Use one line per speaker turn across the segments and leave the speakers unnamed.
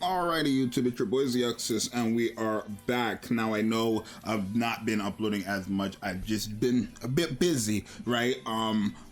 Alrighty, YouTube, it's your boy Zxous, and we are back. Now, I know I've not been uploading as much. I've just been a bit busy, right?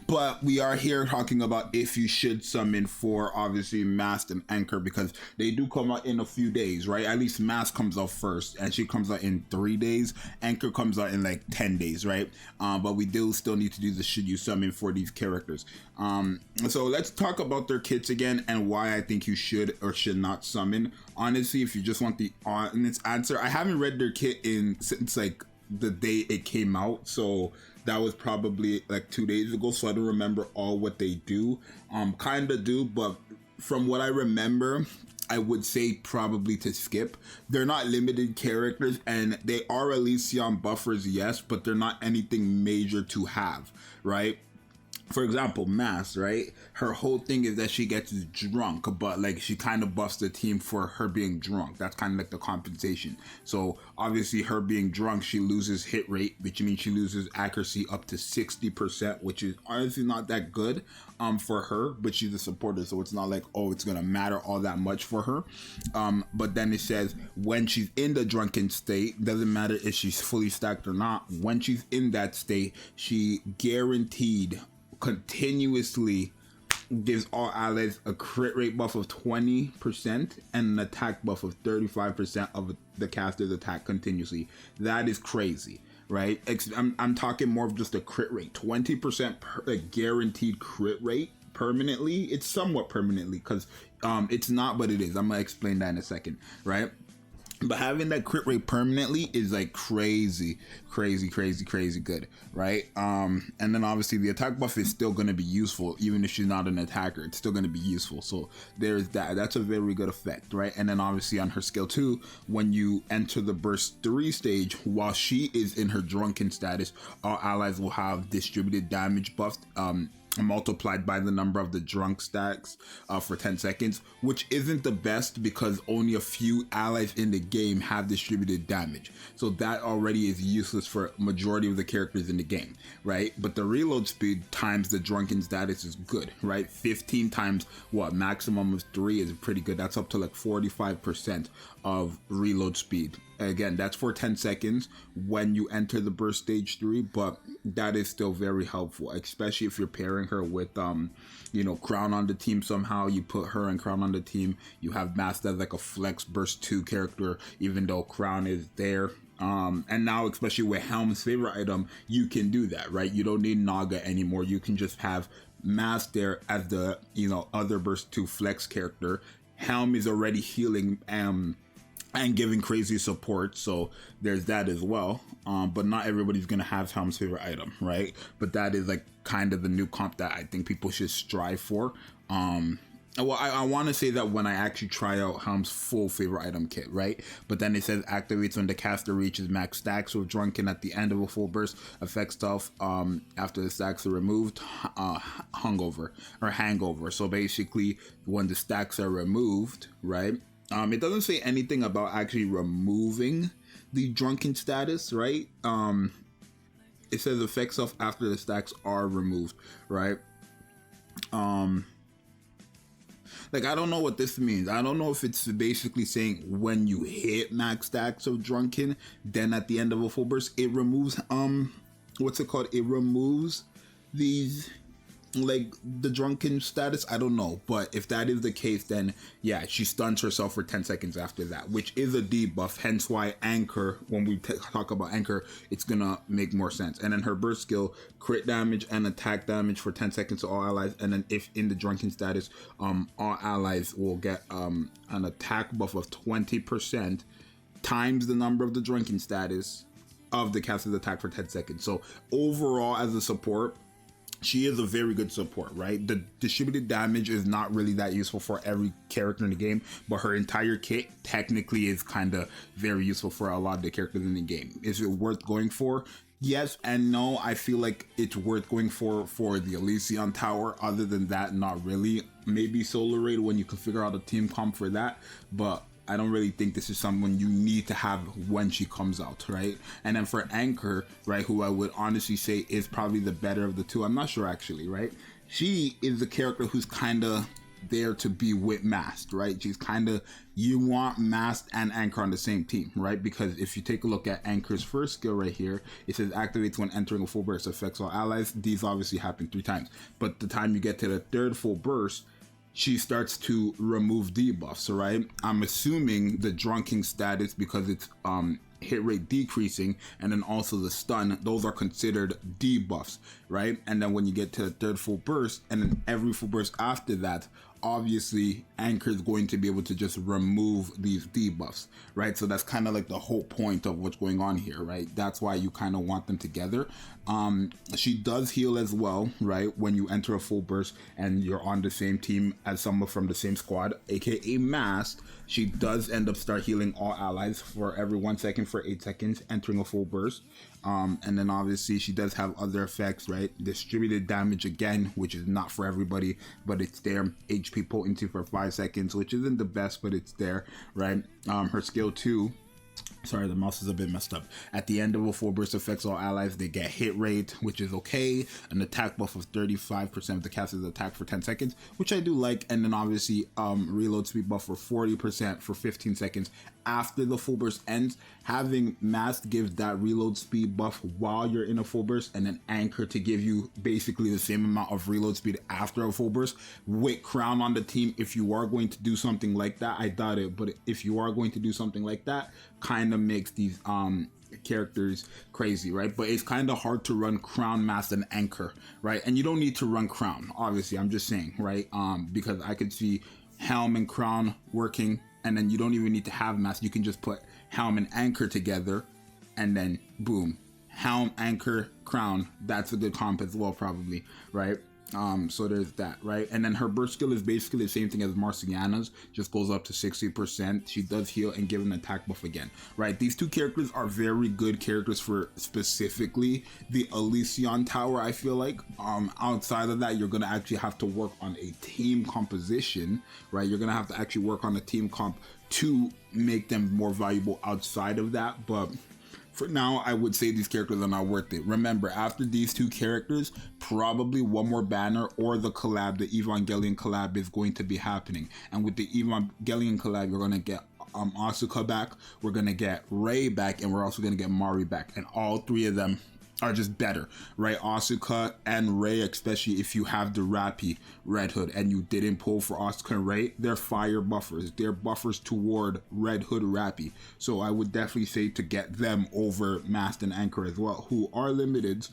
But we are here talking about if you should summon for, obviously, MAST and Anchor, because they do come out in a few days, right? At least MAST comes out first, and she comes out in 3 days. Anchor comes out in like 10 days, right? But we do still need to do the should you summon for these characters. So let's talk about their kits again and why I think you should or should not summon. Honestly, if you just want the honest answer, I haven't read their kit since like the day it came out, so that was probably like 2 days ago, so I don't remember all what they do. Kinda do, but from what I remember, I would say probably to skip. They're not limited characters, and they are Elysian buffers, yes, but they're not anything major to have, right? For example, MAST, right? Her whole thing is that she gets drunk, but like she kind of buffs the team for her being drunk. That's kind of like the compensation. So obviously her being drunk, she loses hit rate, which means she loses accuracy up to 60%, which is honestly not that good for her, but she's a supporter, so it's not like, oh, it's gonna matter all that much for her. But then it says when she's in the drunken state, doesn't matter if she's fully stacked or not, when she's in that state, she guaranteed continuously gives all allies a crit rate buff of 20% and an attack buff of 35% of the caster's attack continuously. That is crazy, right? I'm talking more of just a crit rate. 20% guaranteed crit rate permanently. It's somewhat permanently because it's not, but it is. I'm gonna explain that in a second, right? But having that crit rate permanently is like crazy good, right? And then obviously the attack buff is still going to be useful even if she's not an attacker. It's still going to be useful, so there's that. That's a very good effect, right? And then obviously on her skill 2, when you enter the burst 3 stage, while she is in her drunken status, all allies will have distributed damage buffed multiplied by the number of the drunk stacks for 10 seconds, which isn't the best because only a few allies in the game have distributed damage, so that already is useless for majority of the characters in the game, right? But the reload speed times the drunken status is good, right? 15 times what maximum of 3 is pretty good. That's up to like 45% of reload speed. Again, that's for 10 seconds when you enter the burst stage 3, but that is still very helpful, especially if you're pairing her with you know, Crown on the team. Somehow you put her and Crown on the team, you have MAST as like a flex burst 2 character, even though Crown is there. And now, especially with Helm's favorite item, you can do that, right? You don't need Naga anymore. You can just have MAST there as the, you know, other burst 2 flex character. Helm is already healing and giving crazy support, so there's that as well. But not everybody's gonna have Helm's favorite item, right? But that is like kind of the new comp that I think people should strive for. Well, I want to say that when I actually try out Helm's full favorite item kit, right? But then it says activates when the caster reaches max stacks with drunken at the end of a full burst, affects stuff after the stacks are removed, hangover. So basically when the stacks are removed, right? It doesn't say anything about actually removing the drunken status, right? It says effects stuff after the stacks are removed, right? Like, I don't know what this means. I don't know if it's basically saying when you hit max stacks of drunken, then at the end of a full burst, it removes, what's it called? It removes these, like, the drunken status. I don't know, but if that is the case, then yeah, she stuns herself for 10 seconds after that, which is a debuff, hence why Anchor, when we talk about Anchor, it's gonna make more sense. And then her burst skill, crit damage and attack damage for 10 seconds to all allies, and then if in the drunken status, all allies will get an attack buff of 20% times the number of the drunken status of the caster's attack for 10 seconds. So overall, as a support, she is a very good support, right? The distributed damage is not really that useful for every character in the game, but her entire kit technically is kind of very useful for a lot of the characters in the game. Is it worth going for? Yes and no. I feel like it's worth going for the Elysian Tower. Other than that, not really. Maybe Solar Raid when you can figure out a team comp for that, but I don't really think this is someone you need to have when she comes out, right? And then for Anchor, right, who I would honestly say is probably the better of the two. I'm not sure actually, right? She is the character who's kind of there to be with MAST, right? She's kind of, you want MAST and Anchor on the same team, right? Because if you take a look at Anchor's first skill right here, it says activates when entering a full burst, affects all allies. These obviously happen 3 times, but the time you get to the 3rd full burst, she starts to remove debuffs, right? I'm assuming the drunken status, because it's hit rate decreasing, and then also the stun, those are considered debuffs, right? And then when you get to the 3rd full burst, and then every full burst after that, obviously Anchor is going to be able to just remove these debuffs, right? So that's kind of like the whole point of what's going on here, right? That's why you kind of want them together. She does heal as well, right? When you enter a full burst and you're on the same team as someone from the same squad, aka MAST, she does end up start healing all allies for every 1 second for 8 seconds entering a full burst. And then obviously she does have other effects, right? Distributed damage again, which is not for everybody, but it's there. HP potency for 5 seconds, which isn't the best, but it's there, right? Her skill 2, sorry, the mouse is a bit messed up. At the end of a full burst, affects all allies. They get hit rate, which is okay. An attack buff of 35% of the caster's attack for 10 seconds, which I do like. And then obviously reload speed buff for 40% for 15 seconds after the full burst ends. Having MAST gives that reload speed buff while you're in a full burst, and then Anchor to give you basically the same amount of reload speed after a full burst. With Crown on the team, if you are going to do something like that, I doubt it, but if you are going to do something like that, kind of makes these characters crazy, right? But it's kind of hard to run Crown, MAST, and Anchor, right? And you don't need to run Crown, obviously, I'm just saying, right? Because I could see Helm and Crown working, and then you don't even need to have MAST. You can just put Helm and Anchor together, and then boom, Helm, Anchor, Crown. That's a good comp as well, probably, right? So there's that, right? And then her burst skill is basically the same thing as Marciana's, just goes up to 60%. She does heal and give an attack buff again, right? These 2 characters are very good characters for specifically the Elysion Tower, I feel like. Outside of that, you're gonna actually have to work on a team composition, right? You're gonna have to actually work on a team comp to make them more valuable outside of that, but for now, I would say these characters are not worth it. Remember, after these 2 characters, probably one more banner or the collab, the Evangelion collab, is going to be happening. And with the Evangelion collab, you're going to get Asuka back, we're going to get Rei back, and we're also going to get Mari back. And all 3 of them are just better, right? Asuka and Rei, especially if you have the Rappy Red Hood and you didn't pull for Asuka and Rei, they're fire buffers. They're buffers toward Red Hood Rappy. So I would definitely say to get them over MAST and Anchor as well, who are limited.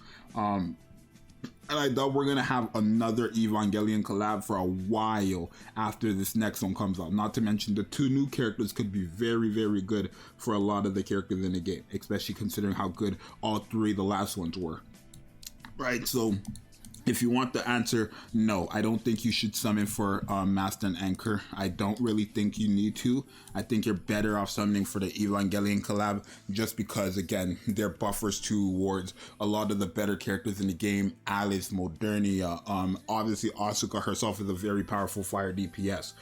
And I thought we're going to have another Evangelion collab for a while after this next one comes out. Not to mention the 2 new characters could be very, very good for a lot of the characters in the game, especially considering how good all 3 the last ones were. Right, so if you want the answer, no, I don't think you should summon for MAST and Anchor. I don't really think you need to. I think you're better off summoning for the Evangelion collab, just because, again, they're buffers towards a lot of the better characters in the game. Alice, Modernia, obviously Asuka herself is a very powerful fire DPS.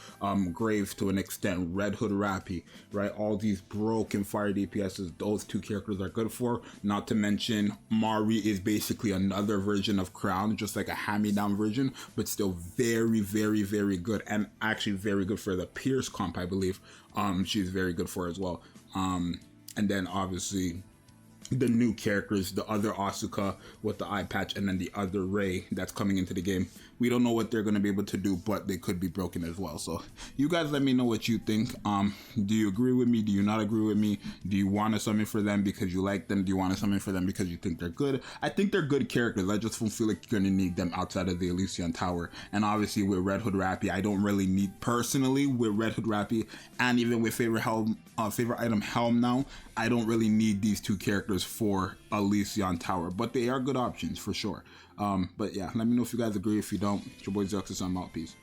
Grave to an extent, Red Hood Rappy, right? All these broken fire DPSs, those 2 characters are good for. Not to mention, Mari is basically another version of Crown, just like a hand-me-down version, but still very, very, very good, and actually very good for the Pierce comp, I believe. She's very good for as well. And then obviously the new characters, the other Asuka with the eye patch, and then the other Rei that's coming into the game. We don't know what they're going to be able to do, but they could be broken as well. So you guys let me know what you think. Do you agree with me? Do you not agree with me? Do you want to summon for them because you like them? Do you want to summon for them because you think they're good? I think they're good characters. I just don't feel like you're going to need them outside of the Elysion Tower. And obviously with Red Hood Rappy, I don't really need, personally, with Red Hood Rappy, and even with favorite item Helm now, I don't really need these 2 characters for Elysion Tower, but they are good options for sure. But yeah, let me know if you guys agree. If you don't, it's your boy Zxous, I'm out. Peace.